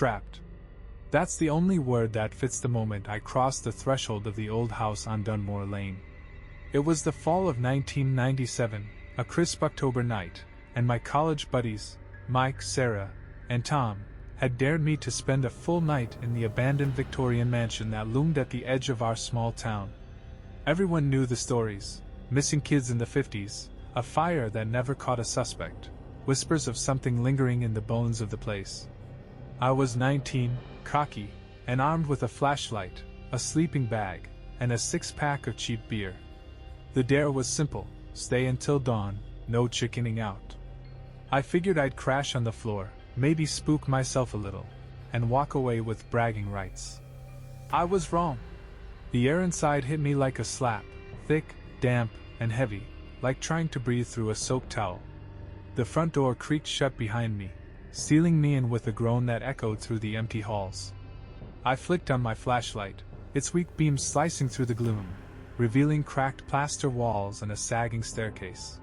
Trapped. That's the only word that fits the moment I crossed the threshold of the old house on Dunmore Lane. It was the fall of 1997, a crisp October night, and my college buddies, Mike, Sarah, and Tom, had dared me to spend a full night in the abandoned Victorian mansion that loomed at the edge of our small town. Everyone knew the stories: missing kids in the 50s, a fire that never caught a suspect, whispers of something lingering in the bones of the place. I was 19, cocky, and armed with a flashlight, a sleeping bag, and a six-pack of cheap beer. The dare was simple: stay until dawn, no chickening out. I figured I'd crash on the floor, maybe spook myself a little, and walk away with bragging rights. I was wrong. The air inside hit me like a slap, thick, damp, and heavy, like trying to breathe through a soaked towel. The front door creaked shut behind me, sealing me in with a groan that echoed through the empty halls. I flicked on my flashlight, its weak beam slicing through the gloom, revealing cracked plaster walls and a sagging staircase.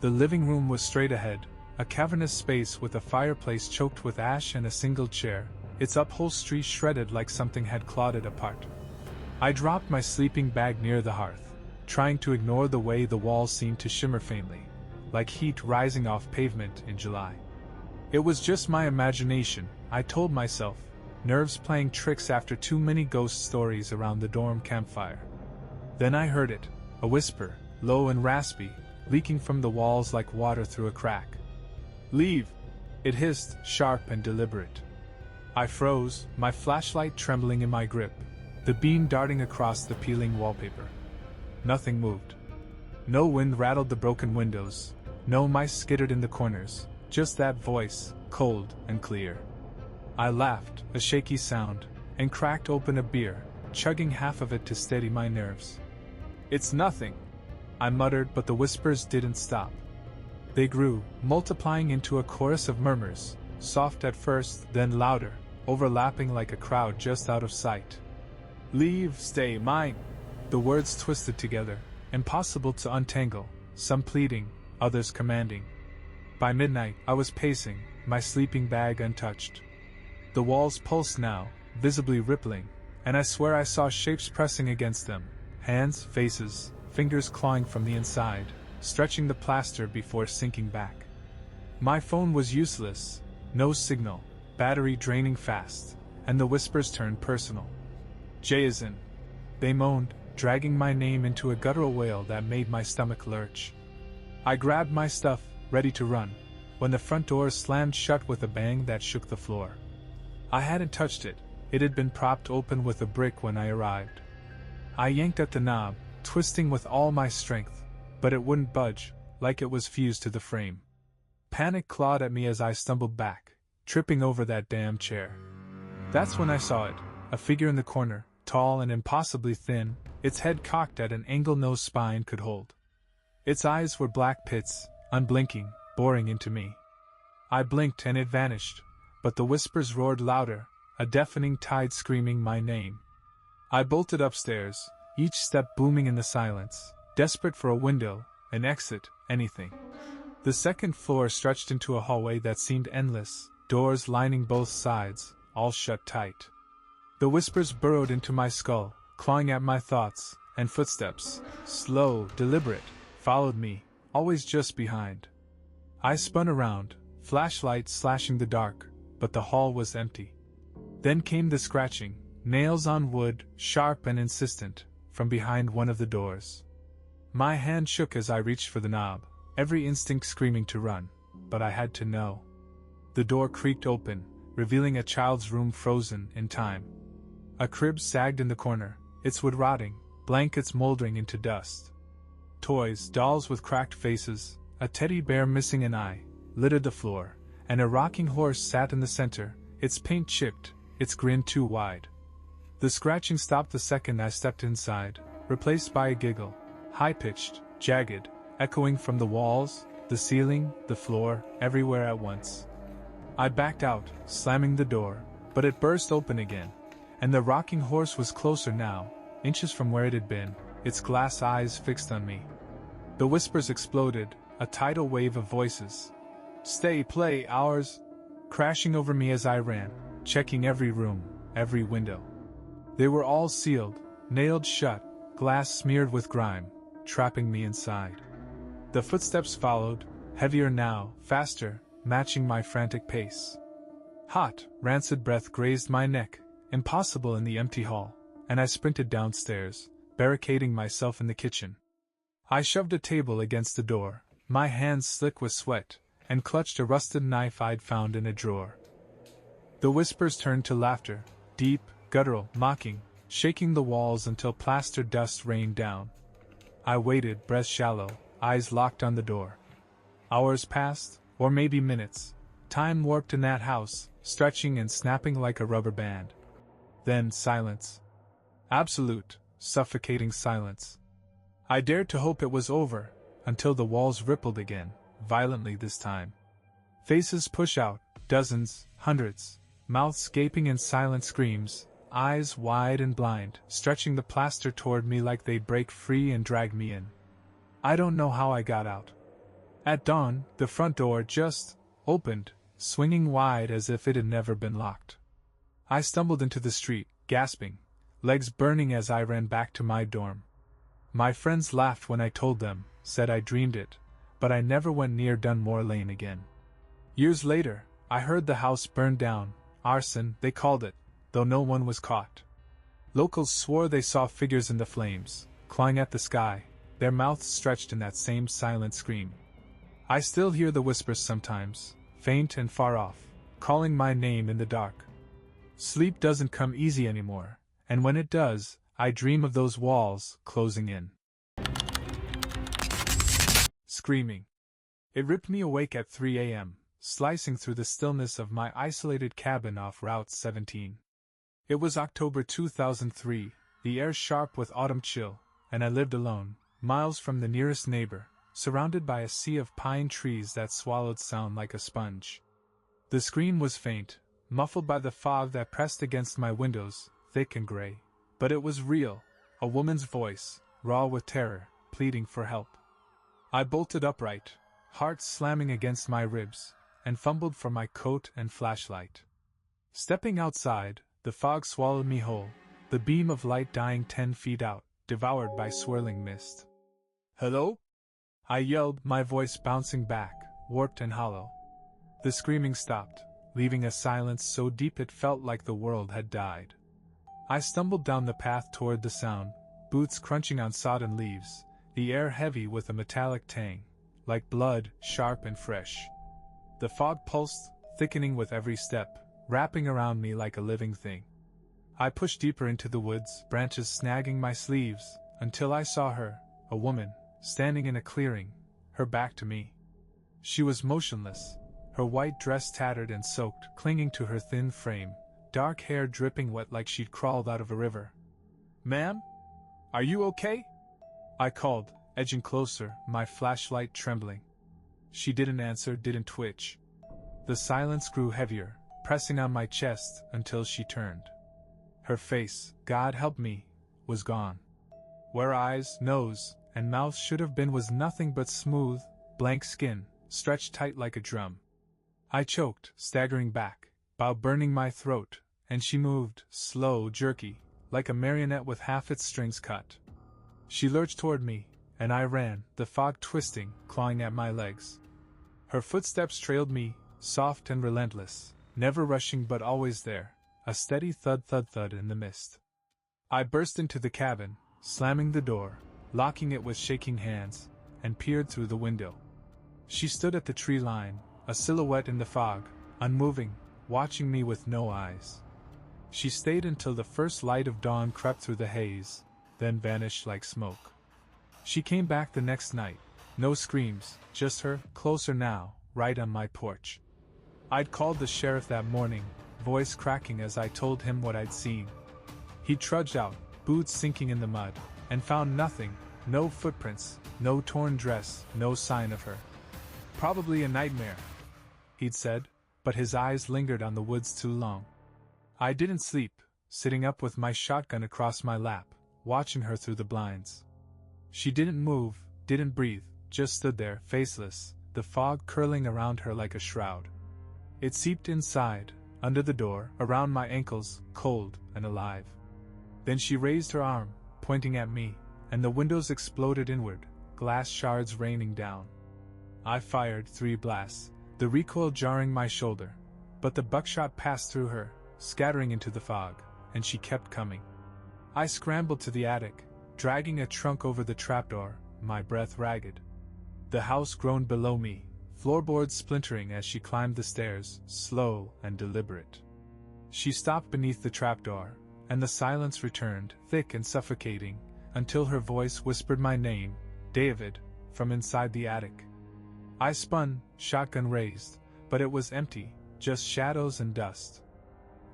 The living room was straight ahead, a cavernous space with a fireplace choked with ash and a single chair, its upholstery shredded like something had clawed it apart. I dropped my sleeping bag near the hearth, trying to ignore the way the walls seemed to shimmer faintly, like heat rising off pavement in July. It was just my imagination, I told myself, nerves playing tricks after too many ghost stories around the dorm campfire. Then I heard it, a whisper, low and raspy, leaking from the walls like water through a crack. "Leave!" It hissed, sharp and deliberate. I froze, my flashlight trembling in my grip, the beam darting across the peeling wallpaper. Nothing moved. No wind rattled the broken windows, no mice skittered in the corners, just that voice, cold and clear. I laughed, a shaky sound, and cracked open a beer, chugging half of it to steady my nerves. "It's nothing," I muttered, but the whispers didn't stop. They grew, multiplying into a chorus of murmurs, soft at first, then louder, overlapping like a crowd just out of sight. "Leave, stay, mine." The words twisted together, impossible to untangle, some pleading, others commanding. By midnight, I was pacing, my sleeping bag untouched. The walls pulsed now, visibly rippling, and I swear I saw shapes pressing against them, hands, faces, fingers clawing from the inside, stretching the plaster before sinking back. My phone was useless, no signal, battery draining fast, and the whispers turned personal. "Jay is in," they moaned, dragging my name into a guttural wail that made my stomach lurch. I grabbed my stuff, ready to run, when the front door slammed shut with a bang that shook the floor. I hadn't touched it, it had been propped open with a brick when I arrived. I yanked at the knob, twisting with all my strength, but it wouldn't budge, like it was fused to the frame. Panic clawed at me as I stumbled back, tripping over that damn chair. That's when I saw it, a figure in the corner, tall and impossibly thin, its head cocked at an angle no spine could hold. Its eyes were black pits, unblinking, boring into me. I blinked and it vanished, but the whispers roared louder, a deafening tide screaming my name. I bolted upstairs, each step booming in the silence, desperate for a window, an exit, anything. The second floor stretched into a hallway that seemed endless, doors lining both sides, all shut tight. The whispers burrowed into my skull, clawing at my thoughts, and footsteps, slow, deliberate, followed me, always just behind. I spun around, flashlight slashing the dark, but the hall was empty. Then came the scratching, nails on wood, sharp and insistent, from behind one of the doors. My hand shook as I reached for the knob, every instinct screaming to run, but I had to know. The door creaked open, revealing a child's room frozen in time. A crib sagged in the corner, its wood rotting, blankets moldering into dust. Toys, dolls with cracked faces, a teddy bear missing an eye, littered the floor, and a rocking horse sat in the center, its paint chipped, its grin too wide. The scratching stopped the second I stepped inside, replaced by a giggle, high-pitched, jagged, echoing from the walls, the ceiling, the floor, everywhere at once. I backed out, slamming the door, but it burst open again, and the rocking horse was closer now, inches from where it had been, its glass eyes fixed on me. The whispers exploded, a tidal wave of voices. "Stay, play, ours!" crashing over me as I ran, checking every room, every window. They were all sealed, nailed shut, glass smeared with grime, trapping me inside. The footsteps followed, heavier now, faster, matching my frantic pace. Hot, rancid breath grazed my neck, impossible in the empty hall, and I sprinted downstairs, barricading myself in the kitchen. I shoved a table against the door, my hands slick with sweat, and clutched a rusted knife I'd found in a drawer. The whispers turned to laughter, deep, guttural, mocking, shaking the walls until plaster dust rained down. I waited, breath shallow, eyes locked on the door. Hours passed, or maybe minutes. Time warped in that house, stretching and snapping like a rubber band. Then silence. Absolute, suffocating silence. I dared to hope it was over, until the walls rippled again, violently this time. Faces push out, dozens, hundreds, mouths gaping in silent screams, eyes wide and blind, stretching the plaster toward me like they'd break free and drag me in. I don't know how I got out. At dawn, the front door just opened, swinging wide as if it had never been locked. I stumbled into the street, gasping, legs burning as I ran back to my dorm. My friends laughed when I told them, said I dreamed it, but I never went near Dunmore Lane again. Years later, I heard the house burned down, arson, they called it, though no one was caught. Locals swore they saw figures in the flames, clawing at the sky, their mouths stretched in that same silent scream. I still hear the whispers sometimes, faint and far off, calling my name in the dark. Sleep doesn't come easy anymore, and when it does, I dream of those walls closing in. Screaming. It ripped me awake at 3 a.m., slicing through the stillness of my isolated cabin off Route 17. It was October 2003, the air sharp with autumn chill, and I lived alone, miles from the nearest neighbor, surrounded by a sea of pine trees that swallowed sound like a sponge. The scream was faint, muffled by the fog that pressed against my windows, thick and gray. But it was real, a woman's voice, raw with terror, pleading for help. I bolted upright, heart slamming against my ribs, and fumbled for my coat and flashlight. Stepping outside, the fog swallowed me whole, the beam of light dying 10 feet out, devoured by swirling mist. "Hello?" I yelled, my voice bouncing back, warped and hollow. The screaming stopped, leaving a silence so deep it felt like the world had died. I stumbled down the path toward the sound, boots crunching on sodden leaves, the air heavy with a metallic tang, like blood, sharp and fresh. The fog pulsed, thickening with every step, wrapping around me like a living thing. I pushed deeper into the woods, branches snagging my sleeves, until I saw her, a woman, standing in a clearing, her back to me. She was motionless, her white dress tattered and soaked, clinging to her thin frame, dark hair dripping wet like she'd crawled out of a river. "Ma'am? Are you okay?" I called, edging closer, my flashlight trembling. She didn't answer, didn't twitch. The silence grew heavier, pressing on my chest until she turned. Her face, God help me, was gone. Where eyes, nose, and mouth should have been was nothing but smooth, blank skin, stretched tight like a drum. I choked, staggering back, bow burning my throat, and she moved, slow, jerky, like a marionette with half its strings cut. She lurched toward me, and I ran, the fog twisting, clawing at my legs. Her footsteps trailed me, soft and relentless, never rushing but always there, a steady thud-thud-thud in the mist. I burst into the cabin, slamming the door, locking it with shaking hands, and peered through the window. She stood at the tree line, a silhouette in the fog, unmoving, watching me with no eyes. She stayed until the first light of dawn crept through the haze, then vanished like smoke. She came back the next night, no screams, just her, closer now, right on my porch. I'd called the sheriff that morning, voice cracking as I told him what I'd seen. He trudged out, boots sinking in the mud, and found nothing, no footprints, no torn dress, no sign of her. "Probably a nightmare," he'd said, but his eyes lingered on the woods too long. I didn't sleep, sitting up with my shotgun across my lap, watching her through the blinds. She didn't move, didn't breathe, just stood there, faceless, the fog curling around her like a shroud. It seeped inside, under the door, around my ankles, cold and alive. Then she raised her arm, pointing at me, and the windows exploded inward, glass shards raining down. I fired 3 blasts, the recoil jarring my shoulder, but the buckshot passed through her, scattering into the fog, and she kept coming. I scrambled to the attic, dragging a trunk over the trapdoor, my breath ragged. The house groaned below me, floorboards splintering as she climbed the stairs, slow and deliberate. She stopped beneath the trapdoor, and the silence returned, thick and suffocating, until her voice whispered my name, David, from inside the attic. I spun, shotgun raised, but it was empty, just shadows and dust.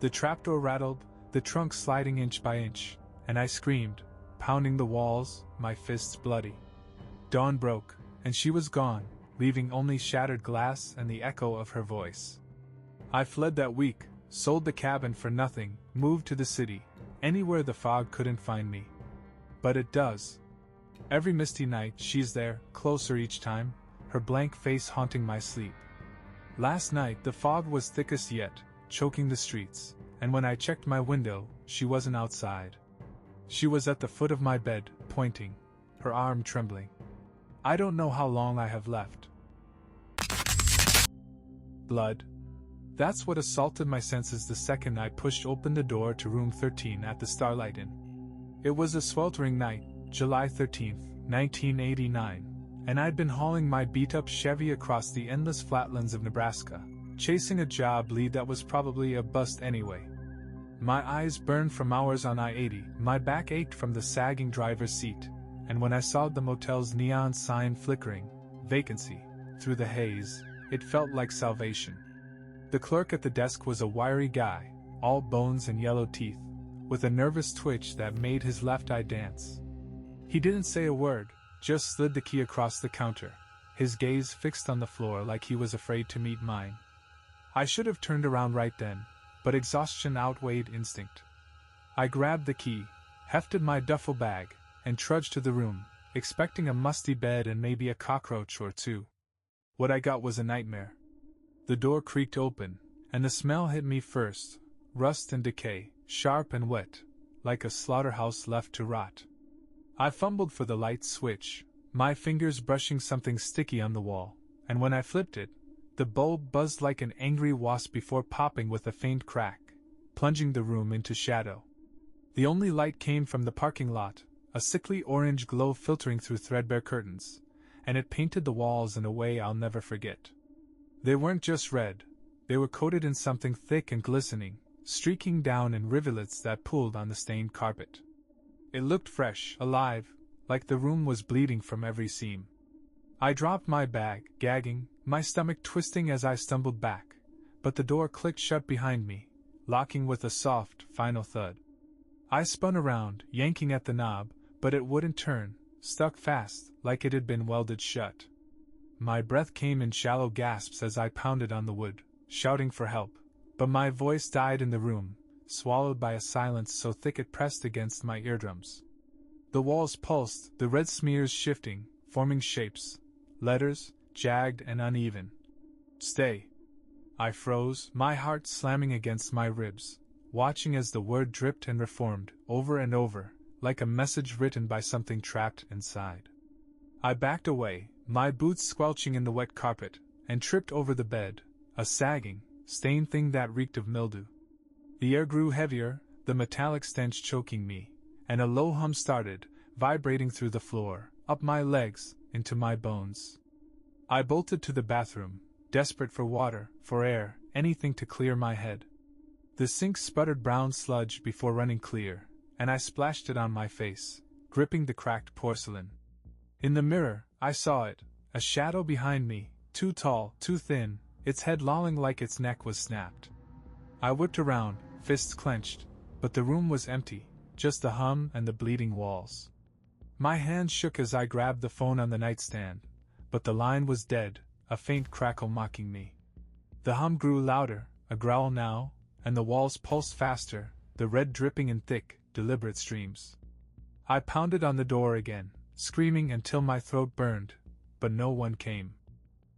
The trapdoor rattled, the trunk sliding inch by inch, and I screamed, pounding the walls, my fists bloody. Dawn broke, and she was gone, leaving only shattered glass and the echo of her voice. I fled that week, sold the cabin for nothing, moved to the city, anywhere the fog couldn't find me. But it does. Every misty night she's there, closer each time, her blank face haunting my sleep. Last night the fog was thickest yet, choking the streets, and when I checked my window, she wasn't outside. She was at the foot of my bed, pointing, her arm trembling. I don't know how long I have left. Blood. That's what assaulted my senses the second I pushed open the door to room 13 at the Starlight Inn. It was a sweltering night, July 13th, 1989, and I'd been hauling my beat-up Chevy across the endless flatlands of Nebraska, chasing a job lead that was probably a bust anyway. My eyes burned from hours on I-80, my back ached from the sagging driver's seat, and when I saw the motel's neon sign flickering, vacancy, through the haze, it felt like salvation. The clerk at the desk was a wiry guy, all bones and yellow teeth, with a nervous twitch that made his left eye dance. He didn't say a word, just slid the key across the counter, his gaze fixed on the floor like he was afraid to meet mine. I should have turned around right then, but exhaustion outweighed instinct. I grabbed the key, hefted my duffel bag, and trudged to the room, expecting a musty bed and maybe a cockroach or two. What I got was a nightmare. The door creaked open, and the smell hit me first, rust and decay, sharp and wet, like a slaughterhouse left to rot. I fumbled for the light switch, my fingers brushing something sticky on the wall, and when I flipped it, the bulb buzzed like an angry wasp before popping with a faint crack, plunging the room into shadow. The only light came from the parking lot, a sickly orange glow filtering through threadbare curtains, and it painted the walls in a way I'll never forget. They weren't just red, they were coated in something thick and glistening, streaking down in rivulets that pooled on the stained carpet. It looked fresh, alive, like the room was bleeding from every seam. I dropped my bag, gagging, my stomach twisting as I stumbled back, but the door clicked shut behind me, locking with a soft, final thud. I spun around, yanking at the knob, but it wouldn't turn, stuck fast, like it had been welded shut. My breath came in shallow gasps as I pounded on the wood, shouting for help, but my voice died in the room, swallowed by a silence so thick it pressed against my eardrums. The walls pulsed, the red smears shifting, forming shapes, letters, jagged and uneven. Stay. I froze, my heart slamming against my ribs, watching as the word dripped and reformed, over and over, like a message written by something trapped inside. I backed away, my boots squelching in the wet carpet, and tripped over the bed, a sagging, stained thing that reeked of mildew. The air grew heavier, the metallic stench choking me, and a low hum started, vibrating through the floor, up my legs, into my bones. I bolted to the bathroom, desperate for water, for air, anything to clear my head. The sink sputtered brown sludge before running clear, and I splashed it on my face, gripping the cracked porcelain. In the mirror, I saw it, a shadow behind me, too tall, too thin, its head lolling like its neck was snapped. I whipped around, fists clenched, but the room was empty, just the hum and the bleeding walls. My hands shook as I grabbed the phone on the nightstand, but the line was dead, a faint crackle mocking me. The hum grew louder, a growl now, and the walls pulsed faster, the red dripping in thick, deliberate streams. I pounded on the door again, screaming until my throat burned, but no one came.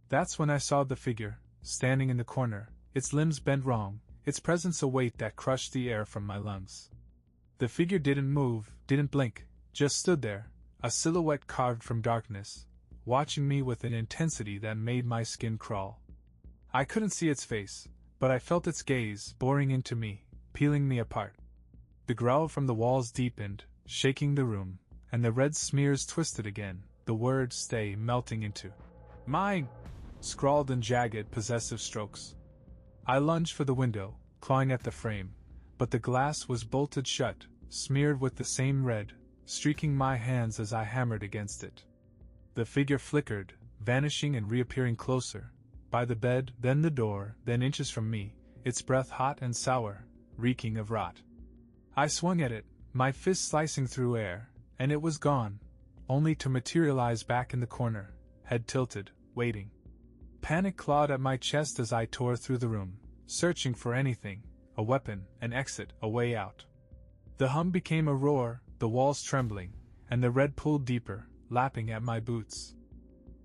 That's when I saw the figure, standing in the corner, its limbs bent wrong, its presence a weight that crushed the air from my lungs. The figure didn't move, didn't blink, just stood there, a silhouette carved from darkness, watching me with an intensity that made my skin crawl. I couldn't see its face, but I felt its gaze boring into me, peeling me apart. The growl from the walls deepened, shaking the room, and the red smears twisted again, the word "stay" melting into "mine," scrawled in jagged, possessive strokes. I lunged for the window, clawing at the frame, but the glass was bolted shut, smeared with the same red, streaking my hands as I hammered against it. The figure flickered, vanishing and reappearing closer, by the bed, then the door, then inches from me, its breath hot and sour, reeking of rot. I swung at it, my fist slicing through air, and it was gone, only to materialize back in the corner, head tilted, waiting. Panic clawed at my chest as I tore through the room, searching for anything, a weapon, an exit, a way out. The hum became a roar, the walls trembling, and the red pulled deeper, lapping at my boots.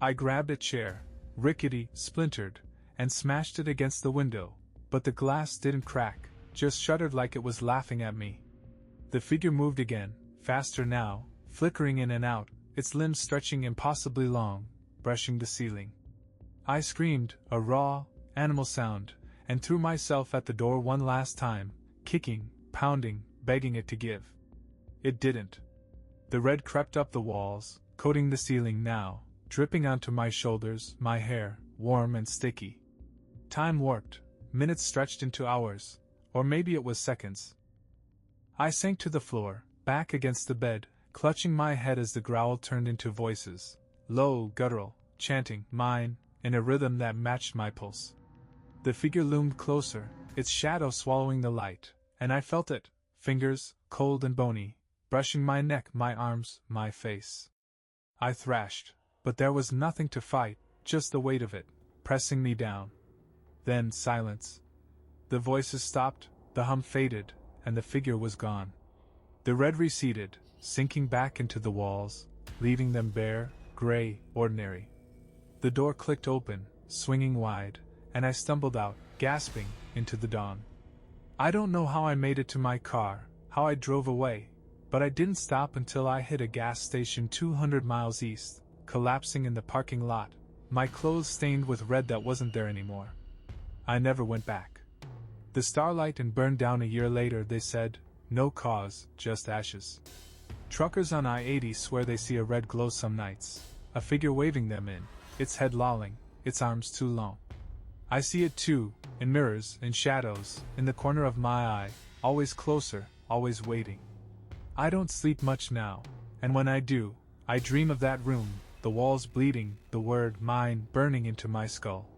I grabbed a chair, rickety, splintered, and smashed it against the window, but the glass didn't crack, just shuddered like it was laughing at me. The figure moved again, faster now, flickering in and out, its limbs stretching impossibly long, brushing the ceiling. I screamed, a raw, animal sound, and threw myself at the door one last time, kicking, pounding, begging it to give. It didn't. The red crept up the walls, coating the ceiling now, dripping onto my shoulders, my hair, warm and sticky. Time warped, minutes stretched into hours, or maybe it was seconds. I sank to the floor, back against the bed, clutching my head as the growl turned into voices, low, guttural, chanting, "mine," in a rhythm that matched my pulse. The figure loomed closer, its shadow swallowing the light, and I felt it, fingers, cold and bony, brushing my neck, my arms, my face. I thrashed, but there was nothing to fight, just the weight of it, pressing me down. Then silence. The voices stopped, the hum faded, and the figure was gone. The red receded, sinking back into the walls, leaving them bare, gray, ordinary. The door clicked open, swinging wide, and I stumbled out, gasping, into the dawn. I don't know how I made it to my car, how I drove away, but I didn't stop until I hit a gas station 200 miles east, collapsing in the parking lot, my clothes stained with red that wasn't there anymore. I never went back. The starlight and burned down a year later, they said, no cause, just ashes. Truckers on I-80 swear they see a red glow some nights, a figure waving them in, its head lolling, its arms too long. I see it too, in mirrors, in shadows, in the corner of my eye, always closer, always waiting. I don't sleep much now, and when I do, I dream of that room, the walls bleeding, the word "mine" burning into my skull.